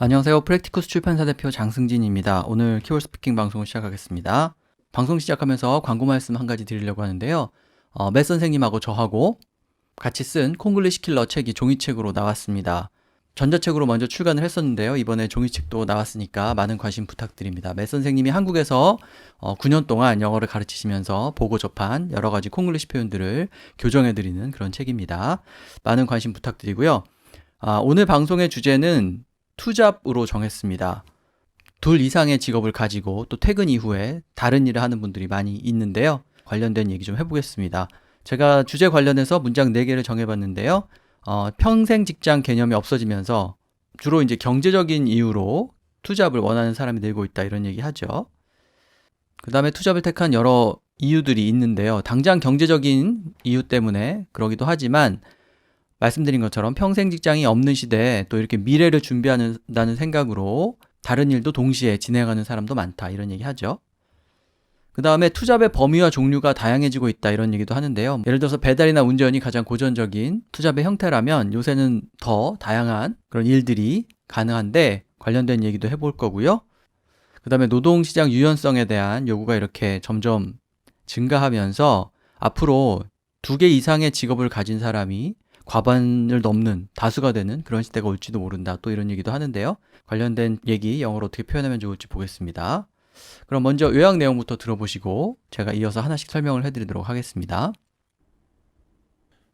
안녕하세요. 프랙티쿠스 출판사 대표 장승진입니다. 오늘 키워드 스피킹 방송을 시작하겠습니다. 방송 시작하면서 광고 말씀 한 가지 드리려고 하는데요. 맷 선생님하고 저하고 같이 쓴 콩글리시 킬러 책이 종이책으로 나왔습니다. 전자책으로 먼저 출간을 했었는데요. 이번에 종이책도 나왔으니까 많은 관심 부탁드립니다. 맷 선생님이 한국에서 9년 동안 영어를 가르치시면서 보고 접한 여러 가지 콩글리시 표현들을 교정해드리는 그런 책입니다. 많은 관심 부탁드리고요. 오늘 방송의 주제는 투잡으로 정했습니다. 둘 이상의 직업을 가지고 또 퇴근 이후에 다른 일을 하는 분들이 많이 있는데요. 관련된 얘기 좀 해보겠습니다. 제가 주제 관련해서 문장 4개를 정해봤는데요. 평생 직장 개념이 없어지면서 주로 이제 경제적인 이유로 투잡을 원하는 사람이 늘고 있다 이런 얘기 하죠. 그 다음에 투잡을 택한 여러 이유들이 있는데요. 당장 경제적인 이유 때문에 그러기도 하지만 말씀드린 것처럼 평생 직장이 없는 시대에 또 이렇게 미래를 준비한다는 생각으로 다른 일도 동시에 진행하는 사람도 많다 이런 얘기 하죠. 그 다음에 투잡의 범위와 종류가 다양해지고 있다 이런 얘기도 하는데요. 예를 들어서 배달이나 운전이 가장 고전적인 투잡의 형태라면 요새는 더 다양한 그런 일들이 가능한데 관련된 얘기도 해볼 거고요. 그 다음에 노동시장 유연성에 대한 요구가 이렇게 점점 증가하면서 앞으로 2개 이상의 직업을 가진 사람이 과반을 넘는 다수가 되는 그런 시대가 올지도 모른다. 또 이런 얘기도 하는데요. 관련된 얘기 영어로 어떻게 표현하면 좋을지 보겠습니다. 그럼 먼저 요약 내용부터 들어보시고 제가 이어서 하나씩 설명을 해드리도록 하겠습니다.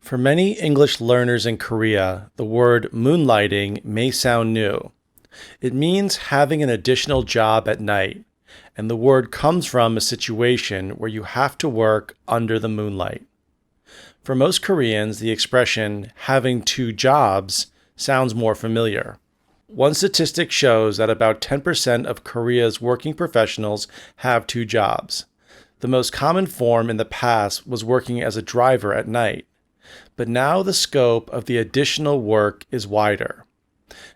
For many English learners in Korea, the word moonlighting may sound new. It means having an additional job at night, and the word comes from a situation where you have to work under the moonlight. For most Koreans, the expression having two jobs sounds more familiar. One statistic shows that about 10% of Korea's working professionals have two jobs. The most common form in the past was working as a driver at night, but now the scope of the additional work is wider.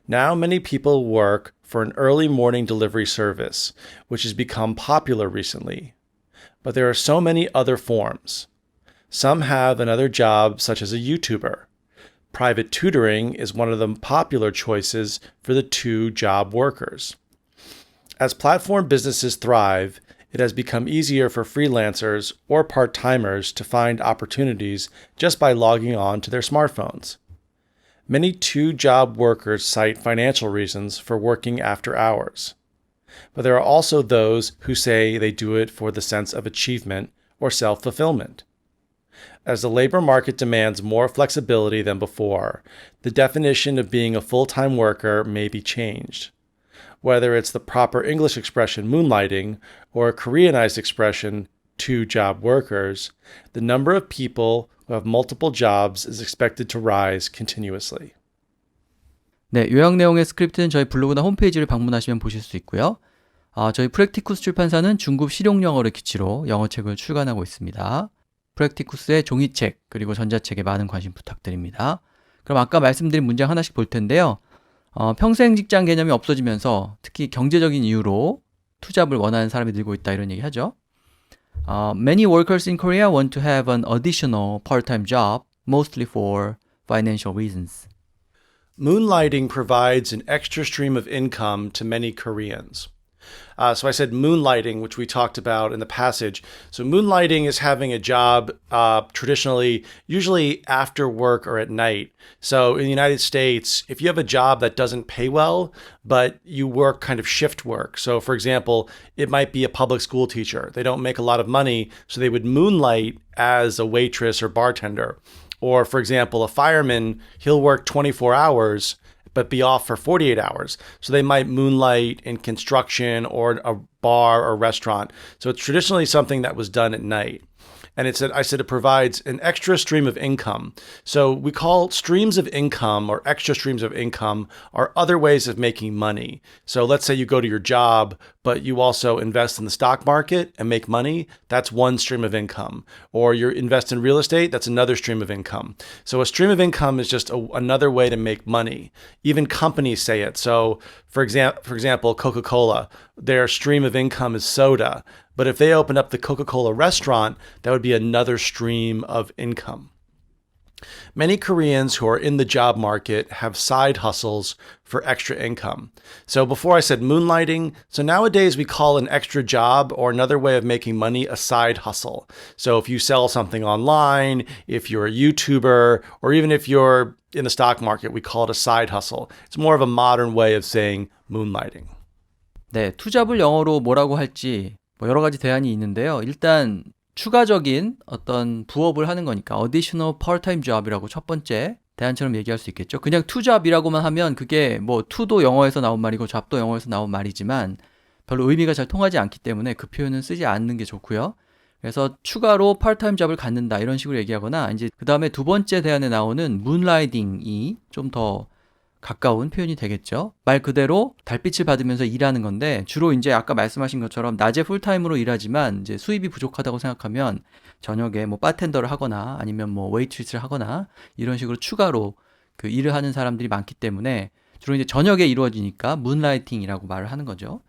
Now many people work for an early morning delivery service, which has become popular recently. But there are so many other forms. Some have another job, such as a YouTuber. Private tutoring is one of the popular choices for the two-job workers. As platform businesses thrive, it has become easier for freelancers or part-timers to find opportunities just by logging on to their smartphones. Many two-job workers cite financial reasons for working after hours. But there are also those who say they do it for the sense of achievement or self-fulfillment. As the labor market demands more flexibility than before, the definition of being a full-time worker may be changed. Whether it's the proper English expression moonlighting or a Koreanized expression two-job workers, the number of people who have multiple jobs is expected to rise continuously. 네, 요약 내용의 스크립트는 저희 블로그나 홈페이지를 방문하시면 보실 수 있고요. 저희 프랙티쿠스 출판사는 중급 실용 영어를 기치로 영어책을 출간하고 있습니다. 프랙티쿠스의 종이책 그리고 전자책에 많은 관심 부탁드립니다. 그럼 아까 말씀드린 문장 하나씩 볼 텐데요. 평생 직장 개념이 없어지면서 특히 경제적인 이유로 투잡을 원하는 사람이 늘고 있다 이런 얘기 하죠. Many workers in Korea want to have an additional part-time job, mostly for financial reasons. Moonlighting provides an extra stream of income to many Koreans. So I said moonlighting, which we talked about in the passage. So moonlighting is having a job traditionally, usually after work or at night. So in the United States, if you have a job that doesn't pay well, but you work kind of shift work. So for example, it might be a public school teacher. They don't make a lot of money, so they would moonlight as a waitress or bartender. Or for example, a fireman, he'll work 24 hours but be off for 48 hours. So they might moonlight in construction or a bar or restaurant. So it's traditionally something that was done at night. And I said it provides an extra stream of income. So we call streams of income or extra streams of income are other ways of making money. So let's say you go to your job, but you also invest in the stock market and make money. That's one stream of income. Or you invest in real estate. That's another stream of income. So a stream of income is just another way to make money. Even companies say it. So for example, Coca-Cola, their stream of income is soda. But if they open up the Coca-Cola restaurant, that would be another stream of income. Many Koreans who are in the job market have side hustles for extra income. So before I said moonlighting, so nowadays we call an extra job or another way of making money a side hustle. So if you sell something online, if you're a YouTuber, or even if you're in the stock market, we call it a side hustle. It's more of a modern way of saying moonlighting. 네, 투잡을 영어로 뭐라고 할지 뭐 여러 가지 대안이 있는데요. 일단 추가적인 어떤 부업을 하는 거니까 additional part-time job이라고 첫 번째 대안처럼 얘기할 수 있겠죠. 그냥 투잡이라고만 하면 그게 뭐 to도 영어에서 나온 말이고 잡도 영어에서 나온 말이지만 별로 의미가 잘 통하지 않기 때문에 그 표현은 쓰지 않는 게 좋고요. 그래서 추가로 part-time 잡을 갖는다 이런 식으로 얘기하거나 이제 그 다음에 두 번째 대안에 나오는 moonlighting이 좀 더 가까운 표현이 되겠죠. 말 그대로 달빛을 받으면서 일하는 건데 주로 이제 아까 말씀하신 것처럼 낮에 풀타임으로 일하지만 이제 수입이 부족하다고 생각하면 저녁에 뭐 바텐더를 하거나 아니면 뭐 웨이트리스를 하거나 이런 식으로 추가로 그 일을 하는 사람들이 많기 때문에 주로 이제 저녁에 이루어지니까 문라이팅이라고 말을 하는 거죠.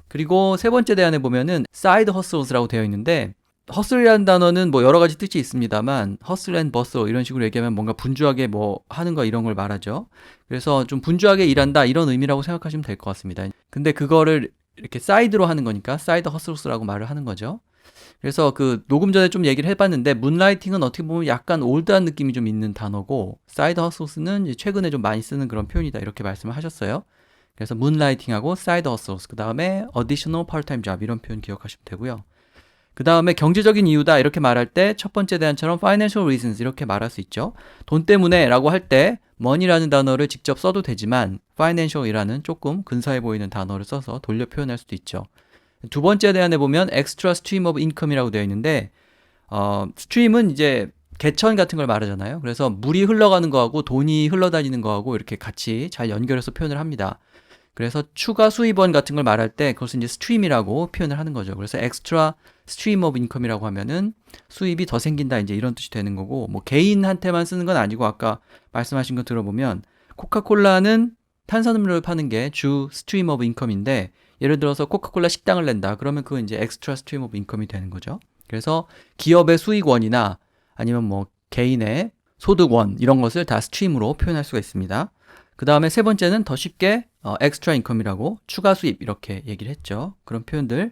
그리고 세 번째 대안에 보면은 사이드 허슬스라고 되어 있는데 허슬이라는 단어는 뭐 여러 가지 뜻이 있습니다만 허슬 앤 버슬 이런 식으로 얘기하면 뭔가 분주하게 뭐 하는 거 이런 걸 말하죠. 그래서 좀 분주하게 일한다 이런 의미라고 생각하시면 될 것 같습니다. 근데 그거를 이렇게 사이드로 하는 거니까 사이드 허슬스라고 말을 하는 거죠. 그래서 그 녹음 전에 좀 얘기를 해봤는데 문라이팅은 어떻게 보면 약간 올드한 느낌이 좀 있는 단어고 사이드 허슬스는 최근에 좀 많이 쓰는 그런 표현이다 이렇게 말씀을 하셨어요. 그래서 문라이팅하고 사이드 허슬스 그 다음에 additional part-time job 이런 표현 기억하시면 되고요. 그 다음에 경제적인 이유다 이렇게 말할 때 첫 번째 대안처럼 financial reasons 이렇게 말할 수 있죠. 돈 때문에 라고 할 때 money라는 단어를 직접 써도 되지만 financial이라는 조금 근사해 보이는 단어를 써서 돌려 표현할 수도 있죠. 두 번째 대안에 보면 extra stream of income이라고 되어 있는데 stream은 이제 개천 같은 걸 말하잖아요. 그래서 물이 흘러가는 거하고 돈이 흘러다니는 거하고 이렇게 같이 잘 연결해서 표현을 합니다. 그래서 추가 수입원 같은 걸 말할 때 그것을 이제 stream이라고 표현을 하는 거죠. 그래서 extra stream of income이라고 하면은 수입이 더 생긴다 이제 이런 뜻이 되는 거고 뭐 개인한테만 쓰는 건 아니고 아까 말씀하신 거 들어보면 코카콜라는 탄산음료를 파는 게 주 stream of income인데 예를 들어서 코카콜라 식당을 낸다. 그러면 그건 이제 extra stream of income이 되는 거죠. 그래서 기업의 수익원이나 아니면 뭐 개인의 소득원 이런 것을 다 stream으로 표현할 수가 있습니다. 그 다음에 세 번째는 더 쉽게 extra income이라고 추가 수입 이렇게 얘기를 했죠. 그런 표현들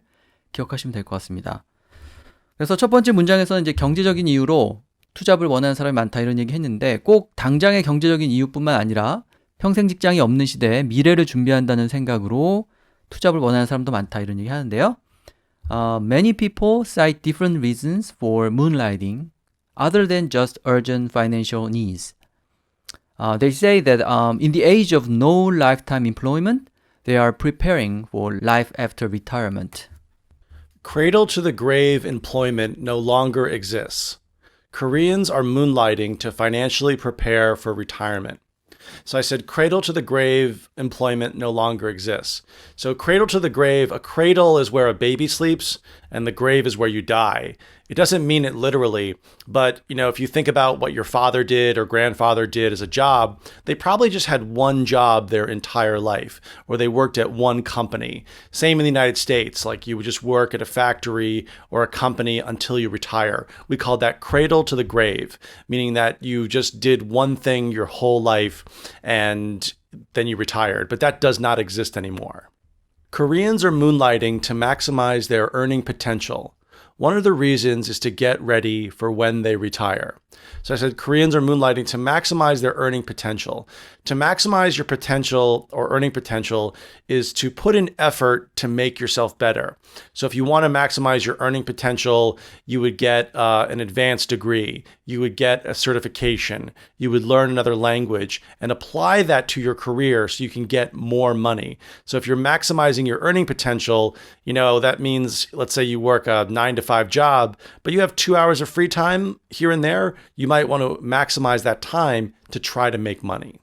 기억하시면 될 것 같습니다. 그래서 첫 번째 문장에서는 이제 경제적인 이유로 투잡을 원하는 사람이 많다 이런 얘기 했는데 꼭 당장의 경제적인 이유뿐만 아니라 평생 직장이 없는 시대에 미래를 준비한다는 생각으로 투잡을 원하는 사람도 많다 이런 얘기 하는데요. Many people cite different reasons for moonlighting other than just urgent financial needs. They say that in the age of no lifetime employment, they are preparing for life after retirement. Cradle to the grave employment no longer exists. Koreans are moonlighting to financially prepare for retirement. So I said cradle to the grave employment no longer exists. So cradle to the grave, a cradle is where a baby sleeps and the grave is where you die. It doesn't mean it literally, but if you think about what your father did or grandfather did as a job, they probably just had one job their entire life, or they worked at one company. Same in the United States, like you would just work at a factory or a company until you retire. We call that cradle to the grave, meaning that you just did one thing your whole life and then you retired, but that does not exist anymore. Koreans are moonlighting to maximize their earning potential. One of the reasons is to get ready for when they retire. So I said Koreans are moonlighting to maximize their earning potential. To maximize your potential or earning potential is to put in effort to make yourself better. So if you want to maximize your earning potential, you would get an advanced degree. You would get a certification. You would learn another language and apply that to your career so you can get more money. So if you're maximizing your earning potential, that means, let's say you work a 9-to-5 job, but you have 2 hours of free time here and there. You might want to maximize that time to try to make money.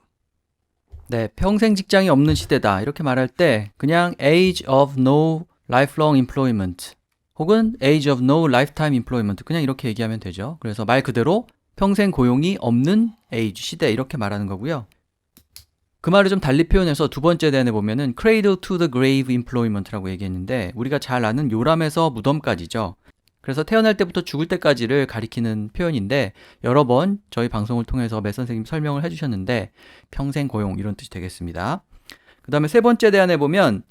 네, 평생 직장이 없는 시대다 이렇게 말할 때 그냥 age of no lifelong employment 혹은 age of no lifetime employment 그냥 이렇게 얘기하면 되죠. 그래서 말 그대로 평생 고용이 없는 age 시대 이렇게 말하는 거고요. 그 말을 좀 달리 표현해서 두 번째 대안에 보면은 cradle to the grave employment라고 얘기했는데 우리가 잘 아는 요람에서 무덤까지죠. 그래서 태어날 때부터 죽을 때까지를 가리키는 표현인데 여러 번 저희 방송을 통해서 매 선생님 설명을 해주셨는데 평생 고용 이런 뜻이 되겠습니다. 그 다음에 세 번째 대안에 보면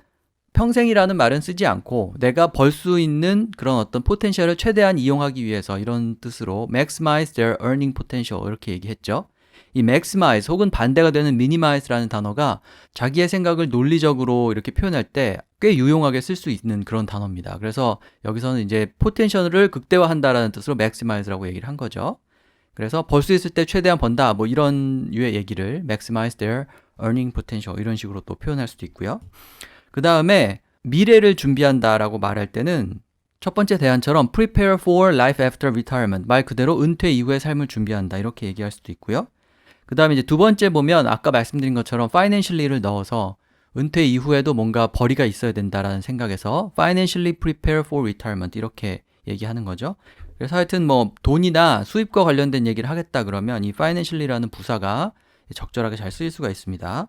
평생이라는 말은 쓰지 않고 내가 벌 수 있는 그런 어떤 포텐셜을 최대한 이용하기 위해서 이런 뜻으로 maximize their earning potential 이렇게 얘기했죠. 이 maximize 혹은 반대가 되는 minimize라는 단어가 자기의 생각을 논리적으로 이렇게 표현할 때 꽤 유용하게 쓸 수 있는 그런 단어입니다. 그래서 여기서는 이제 포텐셜을 극대화한다라는 뜻으로 maximize라고 얘기를 한 거죠. 그래서 벌 수 있을 때 최대한 번다 뭐 이런 유의 얘기를 maximize their earning potential 이런 식으로 또 표현할 수도 있고요. 그 다음에 미래를 준비한다라고 말할 때는 첫 번째 대안처럼 prepare for life after retirement 말 그대로 은퇴 이후의 삶을 준비한다 이렇게 얘기할 수도 있고요. 그 다음에 이제 두 번째 보면 아까 말씀드린 것처럼 financially를 넣어서 은퇴 이후에도 뭔가 벌이가 있어야 된다라는 생각에서 financially prepare for retirement 이렇게 얘기하는 거죠. 그래서 하여튼 뭐 돈이나 수입과 관련된 얘기를 하겠다 그러면 이 financially라는 부사가 적절하게 잘 쓰일 수가 있습니다.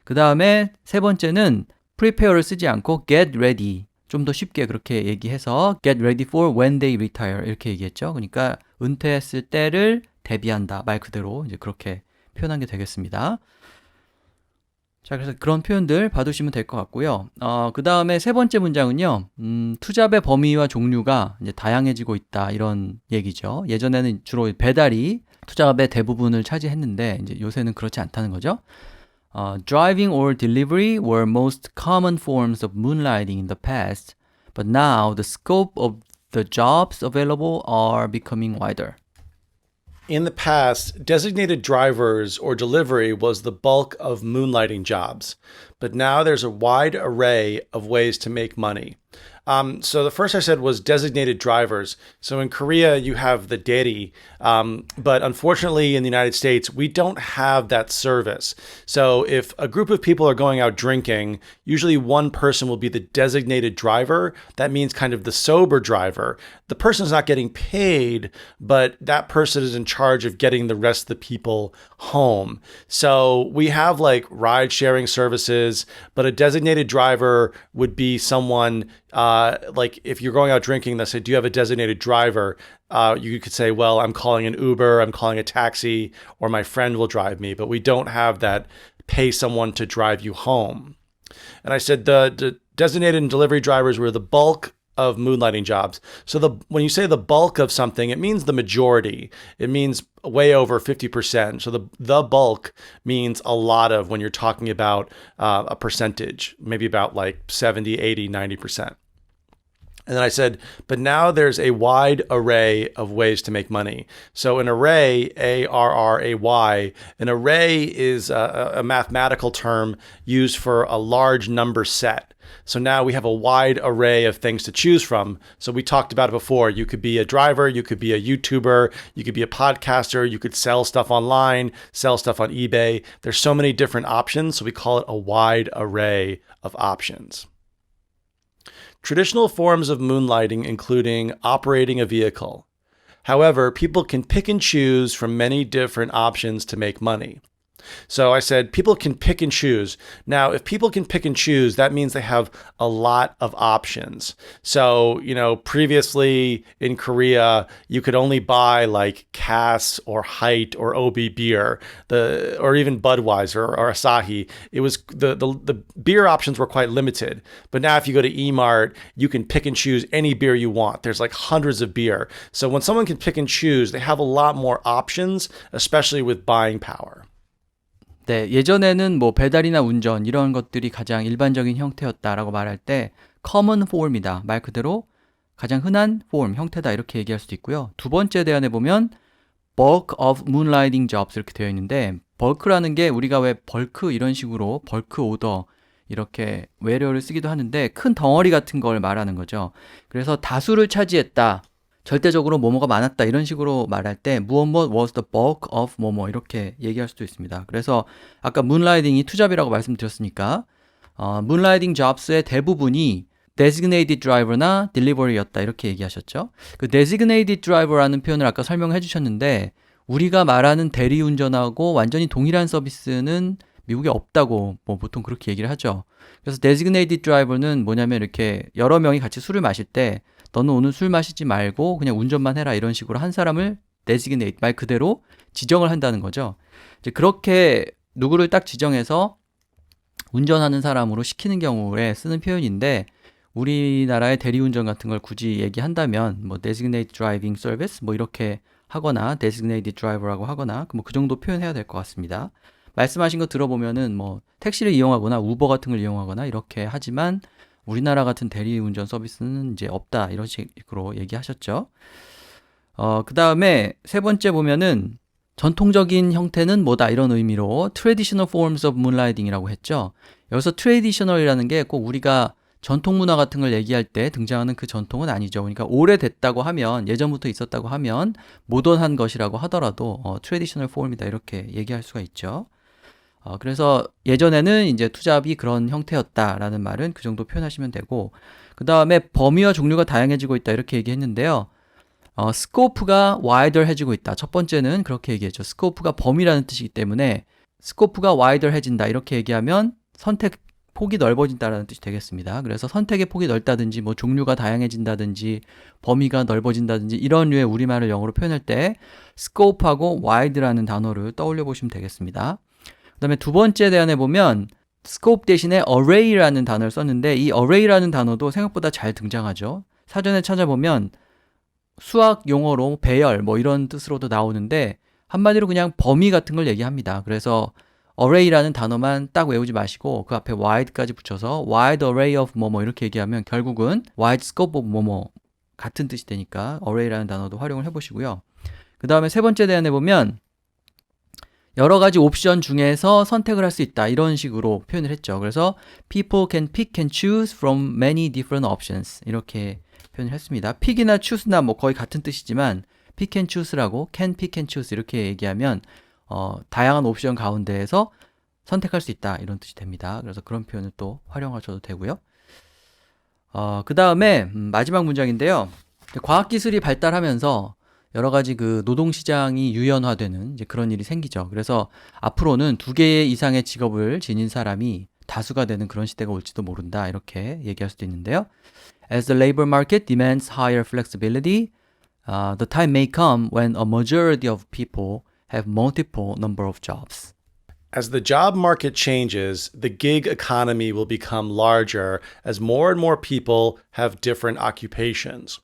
그 다음에 세 번째는 prepare를 쓰지 않고 get ready 좀 더 쉽게 그렇게 얘기해서 get ready for when they retire 이렇게 얘기했죠. 그러니까 은퇴했을 때를 대비한다 말 그대로 이제 그렇게 표현한 게 되겠습니다. 자, 그래서 그런 표현들 봐두시면 될 것 같고요. 그 다음에 세 번째 문장은요, 투잡의 범위와 종류가 이제 다양해지고 있다 이런 얘기죠. 예전에는 주로 배달이 투잡의 대부분을 차지했는데 이제 요새는 그렇지 않다는 거죠. Driving or delivery were most common forms of moonlighting in the past, but now the scope of the jobs available are becoming wider. In the past, designated drivers or delivery was the bulk of moonlighting jobs, but now there's a wide array of ways to make money. So the first I said was designated drivers. So in Korea, you have the daeri, but unfortunately in the United States, we don't have that service. So if a group of people are going out drinking, usually one person will be the designated driver. That means kind of the sober driver. The person's not getting paid, but that person is in charge of getting the rest of the people home. So we have like ride sharing services, but a designated driver would be someone like if you're going out drinking, they'll say, do you have a designated driver? You could say, well, I'm calling an Uber, I'm calling a taxi, or my friend will drive me, but we don't have that pay someone to drive you home. And I said the designated and delivery drivers were the bulk of moonlighting jobs. So when you say the bulk of something, it means the majority. It means way over 50%. So the bulk means a lot of when you're talking about a percentage, maybe about like 70, 80, 90%. And then I said, but now there's a wide array of ways to make money. So an array, A-R-R-A-Y, an array is a mathematical term used for a large number set. So now we have a wide array of things to choose from. So we talked about it before. You could be a driver, you could be a YouTuber, you could be a podcaster, you could sell stuff online, sell stuff on eBay. There's so many different options, so we call it a wide array of options. Traditional forms of moonlighting including operating a vehicle. However, people can pick and choose from many different options to make money. So I said people can pick and choose. Now, if people can pick and choose, that means they have a lot of options. So, previously in Korea, you could only buy like Cass or Height or Obi beer, or even Budweiser or Asahi. It was the beer options were quite limited. But now if you go to E-Mart, you can pick and choose any beer you want. There's like hundreds of beer. So when someone can pick and choose, they have a lot more options, especially with buying power. 네, 예전에는 뭐 배달이나 운전 이런 것들이 가장 일반적인 형태였다라고 말할 때 common form이다. 말 그대로 가장 흔한 form, 형태다 이렇게 얘기할 수도 있고요. 두 번째 대안에 보면 bulk of moonlighting jobs 이렇게 되어 있는데 bulk라는 게 우리가 왜 벌크 이런 식으로 벌크 오더 이렇게 외래어를 쓰기도 하는데 큰 덩어리 같은 걸 말하는 거죠. 그래서 다수를 차지했다. 절대적으로 뭐뭐가 많았다 이런 식으로 말할 때 무엇 was the bulk of 뭐뭐 이렇게 얘기할 수도 있습니다. 그래서 아까 moonlighting이 투잡이라고 말씀드렸으니까 moonlighting jobs의 대부분이 designated driver나 delivery였다 이렇게 얘기하셨죠. 그 designated driver라는 표현을 아까 설명해 주셨는데 우리가 말하는 대리운전하고 완전히 동일한 서비스는 미국에 없다고 뭐 보통 그렇게 얘기를 하죠. 그래서 designated driver는 뭐냐면 이렇게 여러 명이 같이 술을 마실 때 너는 오늘 술 마시지 말고 그냥 운전만 해라 이런 식으로 한 사람을 designate, 말 그대로 지정을 한다는 거죠. 이제 그렇게 누구를 딱 지정해서 운전하는 사람으로 시키는 경우에 쓰는 표현인데 우리나라의 대리운전 같은 걸 굳이 얘기한다면 뭐 designate driving service 뭐 이렇게 하거나 designated driver라고 하거나 뭐 그 정도 표현해야 될 것 같습니다. 말씀하신 거 들어보면은 뭐 택시를 이용하거나 우버 같은 걸 이용하거나 이렇게 하지만 우리나라 같은 대리운전 서비스는 이제 없다 이런 식으로 얘기하셨죠. 그 다음에 세 번째 보면은 전통적인 형태는 뭐다 이런 의미로 traditional forms of moonlighting이라고 했죠. 여기서 traditional이라는 게 꼭 우리가 전통 문화 같은 걸 얘기할 때 등장하는 그 전통은 아니죠. 그러니까 오래됐다고 하면 예전부터 있었다고 하면 모던한 것이라고 하더라도 traditional form이다 이렇게 얘기할 수가 있죠. 그래서 예전에는 이제 투잡이 그런 형태였다라는 말은 그 정도 표현하시면 되고 그 다음에 범위와 종류가 다양해지고 있다 이렇게 얘기했는데요. 스코프가 wider해지고 있다. 첫 번째는 그렇게 얘기했죠. 스코프가 범위라는 뜻이기 때문에 스코프가 wider해진다 이렇게 얘기하면 선택 폭이 넓어진다라는 뜻이 되겠습니다. 그래서 선택의 폭이 넓다든지 뭐 종류가 다양해진다든지 범위가 넓어진다든지 이런 류의 우리말을 영어로 표현할 때 scope하고 wide라는 단어를 떠올려 보시면 되겠습니다. 그 다음에 두 번째 대안에 보면 scope 대신에 array라는 단어를 썼는데 이 array라는 단어도 생각보다 잘 등장하죠. 사전에 찾아보면 수학 용어로 배열 뭐 이런 뜻으로도 나오는데 한마디로 그냥 범위 같은 걸 얘기합니다. 그래서 array라는 단어만 딱 외우지 마시고 그 앞에 wide까지 붙여서 wide array of 뭐뭐 이렇게 얘기하면 결국은 wide scope of 뭐뭐 같은 뜻이 되니까 array라는 단어도 활용을 해보시고요. 그 다음에 세 번째 대안에 보면 여러 가지 옵션 중에서 선택을 할 수 있다 이런 식으로 표현을 했죠. 그래서 people can pick and choose from many different options 이렇게 표현을 했습니다. pick이나 choose나 뭐 거의 같은 뜻이지만 pick and choose라고 can pick and choose 이렇게 얘기하면 다양한 옵션 가운데에서 선택할 수 있다 이런 뜻이 됩니다. 그래서 그런 표현을 또 활용하셔도 되고요. 그 다음에 마지막 문장인데요. 과학기술이 발달하면서 여러 가지 그 노동시장이 유연화되는 이제 그런 일이 생기죠. 그래서 앞으로는 2개 이상의 직업을 지닌 사람이 다수가 되는 그런 시대가 올지도 모른다 이렇게 얘기할 수도 있는데요. As the labor market demands higher flexibility, the time may come when a majority of people have multiple number of jobs. As the job market changes, the gig economy will become larger as more and more people have different occupations.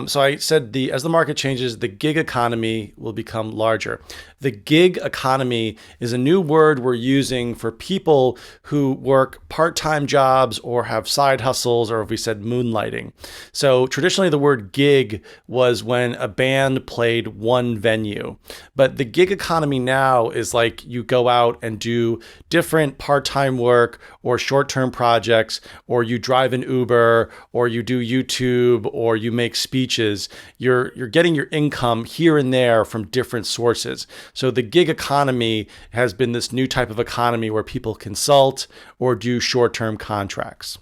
So I said as the market changes, the gig economy will become larger. The gig economy is a new word we're using for people who work part-time jobs or have side hustles, or if we said moonlighting. So traditionally the word gig was when a band played one venue. But the gig economy now is like you go out and do different part-time work or short-term projects, or you drive an Uber, or you do YouTube, or you make speeches. You're getting your income here and there from different sources. So the gig economy has been this new type of economy where people consult or do short-term contracts.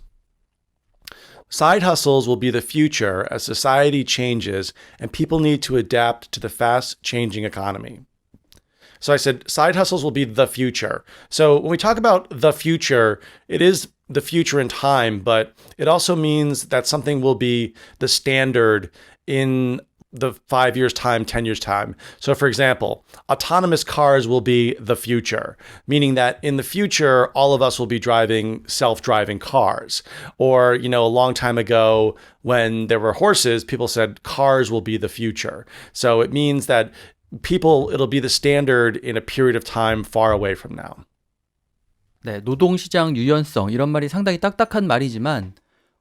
Side hustles will be the future as society changes and people need to adapt to the fast-changing economy. So I said side hustles will be the future. So when we talk about the future, it is the future in time, but it also means that something will be the standard in the 5 years time, 10 years time. So for example, autonomous cars will be the future, meaning that in the future, all of us will be driving self-driving cars. Or, a long time ago when there were horses, people said cars will be the future. So it means that it'll be the standard in a period of time far away from now. 네, 노동시장 유연성 이런 말이 상당히 딱딱한 말이지만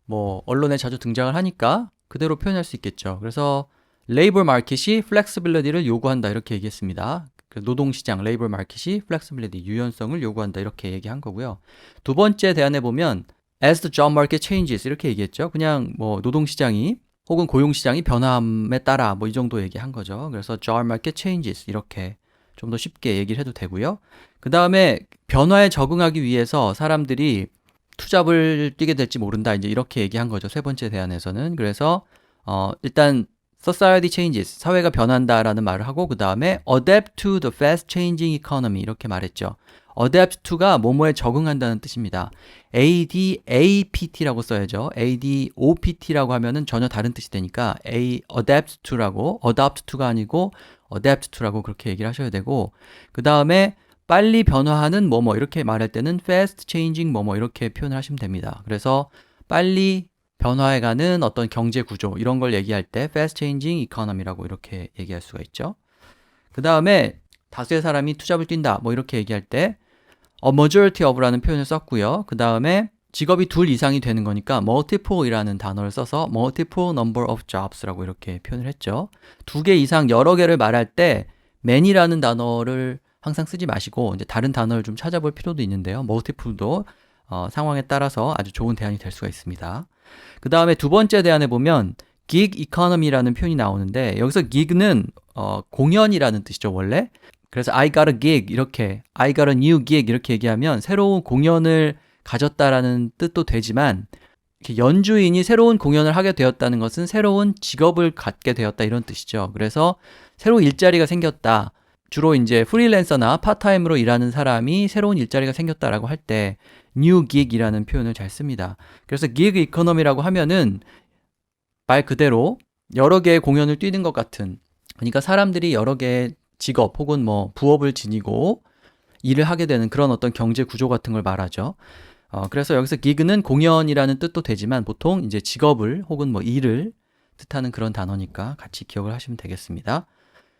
뭐 언론에 자주 등장을 하니까 그대로 표현할 수 있겠죠. 그래서 레이버 마켓이 플렉시빌리티를 요구한다 이렇게 얘기했습니다. 노동시장 레이버 마켓이 플렉시빌리티 유연성을 요구한다 이렇게 얘기한 거고요. 두 번째 대안에 보면 as the job market changes 이렇게 얘기했죠. 그냥 뭐 노동시장이 혹은 고용시장이 변함에 따라 뭐 이 정도 얘기한 거죠. 그래서 job market changes 이렇게 좀 더 쉽게 얘기를 해도 되고요. 그 다음에 변화에 적응하기 위해서 사람들이 투잡을 뛰게 될지 모른다. 이제 이렇게 얘기한 거죠. 세 번째 대안에서는. 그래서 일단 society changes, 사회가 변한다라는 말을 하고 그 다음에 adapt to the fast changing economy 이렇게 말했죠. adapt to가 뭐뭐에 적응한다는 뜻입니다. adapt라고 써야죠. adopt라고 하면은 전혀 다른 뜻이 되니까 adapt to라고 adopt to가 아니고 adapt to라고 그렇게 얘기를 하셔야 되고 그 다음에 빨리 변화하는 뭐뭐 이렇게 말할 때는 fast changing 뭐뭐 이렇게 표현을 하시면 됩니다. 그래서 빨리 변화해가는 어떤 경제 구조 이런 걸 얘기할 때 fast changing economy라고 이렇게 얘기할 수가 있죠. 그 다음에 다수의 사람이 투잡을 뛴다 뭐 이렇게 얘기할 때 a majority of라는 표현을 썼고요. 그 다음에 직업이 둘 이상이 되는 거니까 multiple이라는 단어를 써서 multiple number of jobs라고 이렇게 표현을 했죠. 두 개 이상 여러 개를 말할 때 many라는 단어를 항상 쓰지 마시고 이제 다른 단어를 좀 찾아볼 필요도 있는데요. multiple도 상황에 따라서 아주 좋은 대안이 될 수가 있습니다. 그 다음에 두 번째 대안에 보면 gig economy라는 표현이 나오는데 여기서 gig는 공연이라는 뜻이죠, 원래. 그래서 I got a gig 이렇게 I got a new gig 이렇게 얘기하면 새로운 공연을 가졌다라는 뜻도 되지만 이렇게 연주인이 새로운 공연을 하게 되었다는 것은 새로운 직업을 갖게 되었다 이런 뜻이죠. 그래서 새로운 일자리가 생겼다. 주로 이제 프리랜서나 파트타임으로 일하는 사람이 새로운 일자리가 생겼다라고 할 때 new gig이라는 표현을 잘 씁니다. 그래서 gig economy라고 하면은 말 그대로 여러 개의 공연을 뛰는 것 같은 그러니까 사람들이 여러 개의 직업 혹은 뭐 부업을 지니고 일을 하게 되는 그런 어떤 경제 구조 같은 걸 말하죠. 그래서 여기서 gig는 공연이라는 뜻도 되지만 보통 이제 직업을 혹은 뭐 일을 뜻하는 그런 단어니까 같이 기억을 하시면 되겠습니다.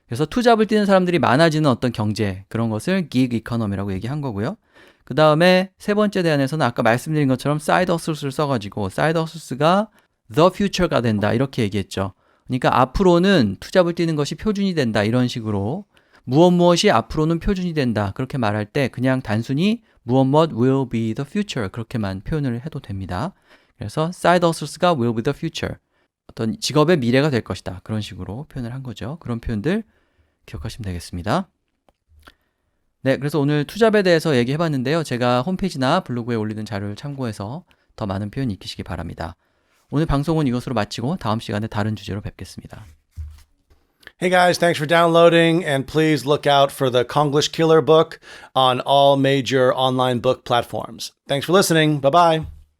그래서 투잡을 뛰는 사람들이 많아지는 어떤 경제 그런 것을 gig economy라고 얘기한 거고요. 그 다음에 세 번째 대안에서는 아까 말씀드린 것처럼 side hustles를 써가지고 side hustles가 the future가 된다 이렇게 얘기했죠. 그러니까 앞으로는 투잡을 뛰는 것이 표준이 된다 이런 식으로 무엇이 앞으로는 표준이 된다 그렇게 말할 때 그냥 단순히 무엇 will be the future 그렇게만 표현을 해도 됩니다. 그래서 side hustles가 will be the future 어떤 직업의 미래가 될 것이다 그런 식으로 표현을 한 거죠. 그런 표현들 기억하시면 되겠습니다. 네, 그래서 오늘 투잡에 대해서 얘기해봤는데요. 제가 홈페이지나 블로그에 올리는 자료를 참고해서 더 많은 표현 익히시기 바랍니다. 오늘 방송은 이것으로 마치고 다음 시간에 다른 주제로 뵙겠습니다. Hey guys, thanks for downloading, and please look out for the Konglish Killer book on all major online book platforms. Thanks for listening. Bye-bye.